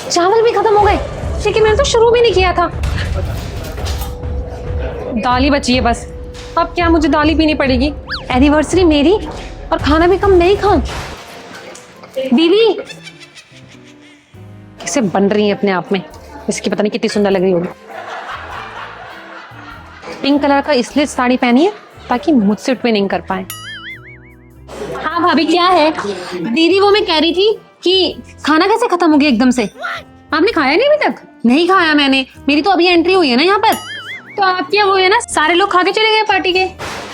चावल भी खत्म हो गए, लेकिन मैंने तो शुरू भी नहीं किया था। दाल ही बची है बस। अब क्या मुझे दाल ही पीनी पड़ेगी। एनिवर्सरी मेरी और खाना भी कम मैं ही खाऊं। दीदी कैसे बन रही है अपने आप में, इसकी पता नहीं कितनी सुंदर लग रही होगी। पिंक कलर का इसलिए साड़ी पहनी है ताकि मुझसे ट्विनिंग कर पाए। हाँ भाभी क्या है? दीदी वो मैं कह रही थी कि खाना कैसे खत्म हो गया एकदम से? आपने खाया नहीं अभी तक? नहीं खाया मैंने, मेरी तो अभी एंट्री हुई है ना यहाँ पर। तो आप क्या वो है ना, सारे लोग खा के चले गए पार्टी के,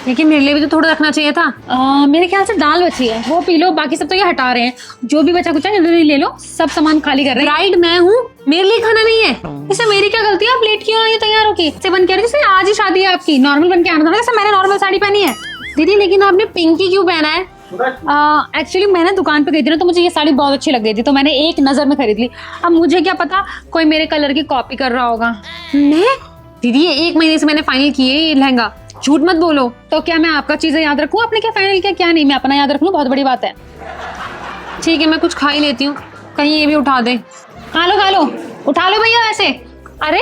लेकिन मेरे लिए भी तो थोड़ा रखना चाहिए था। मेरे ख्याल से दाल बची है, वो पी लो, बाकी सब तो ये हटा रहे हैं। जो भी बचा कुछ जल्दी ले लो, सब सामान खाली कर रहे हैं। राइड मैं हूँ, मेरे लिए खाना नहीं है, इससे मेरी क्या गलती है? आप लेट क्यों आई तैयार होके? से बन के जैसे आज ही शादी है आपकी, नॉर्मल बन के आना था ना, जैसे मैंने नॉर्मल साड़ी पहनी है। दीदी लेकिन आपने पिंकी क्यों पहना है? एक्चुअली मैंने दुकान पे गई थी ना, तो मुझे ये साड़ी बहुत अच्छी लग गई थी, तो मैंने एक नजर में खरीद ली। अब मुझे क्या पता कोई मेरे कलर की कॉपी कर रहा होगा। मैं दीदी ये 1 महीने से मैंने फाइनल किया ये लहंगा, झूठ मत बोलो। तो क्या मैं आपका चीजें याद रखूं? आपने क्या फाइनल किया क्या नहीं? मैं अपना याद रख लूं, बहुत बड़ी बात है। ठीक है मैं कुछ खा ही लेती हूँ, कहीं ये भी उठा दे। खा लो उठा लो भैया। ऐसे अरे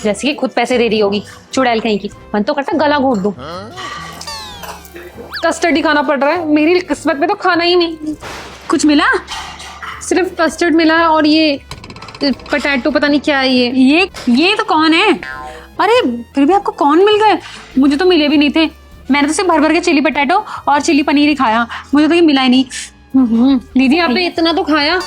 जैसे कि खुद पैसे दे रही होगी, चुड़ैल कहीं की। मन तो करता गला घोट दूं। कस्टर्ड ही खाना पड़ रहा है, मेरी किस्मत में तो खाना ही नहीं। कुछ मिला? सिर्फ कस्टर्ड मिला है और ये पोटैटो पता नहीं क्या है ये तो कौन है? अरे फिर भी आपको कौन मिल गए? मुझे तो मिले भी नहीं थे। मैंने तो सिर्फ भर के चिली पोटैटो और चिली पनीर ही खाया, मुझे तो ये मिला ही नहीं। दीदी आपने इतना तो खाया,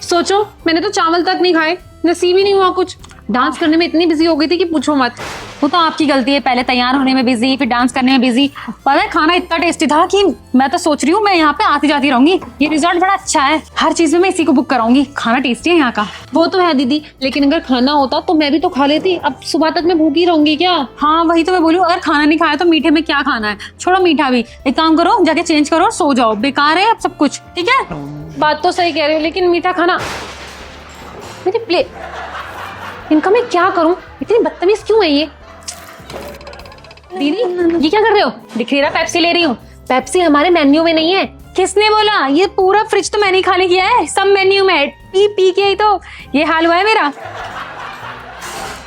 सोचो मैंने तो चावल तक नहीं खाए, नसीब ही नहीं हुआ कुछ। डांस करने में इतनी बिजी हो गई थी कि पूछो मत। वो तो आपकी गलती है, पहले तैयार होने में बिजी, फिर डांस करने में बिजी। पता है खाना इतना टेस्टी था कि मैं तो सोच रही हूँ मैं यहाँ पे आती जाती रहूंगी। ये रिजॉर्ट बड़ा अच्छा है, हर चीज में मैं इसी को बुक कराऊंगी। खाना टेस्टी है यहाँ का। वो तो है दीदी, लेकिन अगर खाना होता तो मैं भी तो खा लेती। अब सुबह तक मैं भूखी रहूंगी क्या? हाँ वही तो मैं बोलूँ, अगर खाना नहीं खाया तो मीठे में क्या खाना है? छोड़ो मीठा भी, एक काम करो जाके चेंज करो और सो जाओ, बेकार है अब सब कुछ। ठीक है बात तो सही कह रही हो, लेकिन मीठा खाना मेरी प्लेट, इनका मैं क्या करूं? इतनी बदतमीज क्यों है ये? दीदी ये क्या कर रहे हो? दिख रहा पेप्सी ले रही हूँ। पेप्सी हमारे मेन्यू में नहीं है। किसने बोला? ये पूरा फ्रिज तो मैंने खाली किया है, सब मेन्यू में पी के ही तो ये हाल हुआ है मेरा।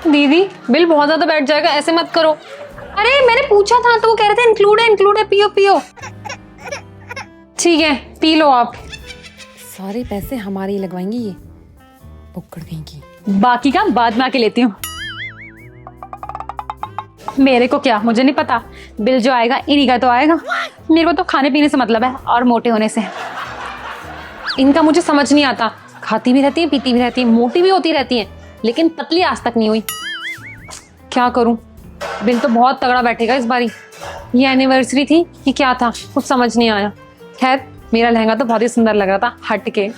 दीदी बिल बहुत ज्यादा बैठ जाएगा, ऐसे मत करो। अरे मैंने पूछा था तो वो कह रहे थे इंक्लूड है, पियो। ठीक है पी लो आप। सारे पैसे हमारे ही लगवाएंगी ये बुक्कड़ कहीं की। बाकी का बाद में आके लेती हूँ। मेरे को क्या, मुझे नहीं पता, बिल जो आएगा इन्हीं का तो आएगा। मेरे को तो खाने पीने से मतलब है और मोटे होने से। इनका मुझे समझ नहीं आता, खाती भी रहती है, पीती भी रहती है, मोटी भी होती रहती है, लेकिन पतली आज तक नहीं हुई। क्या करूं? बिल तो बहुत तगड़ा बैठेगा इस बारी। ये एनिवर्सरी थी कि क्या था, कुछ समझ नहीं आया। खैर मेरा लहंगा तो बहुत ही सुंदर लग रहा था हट के।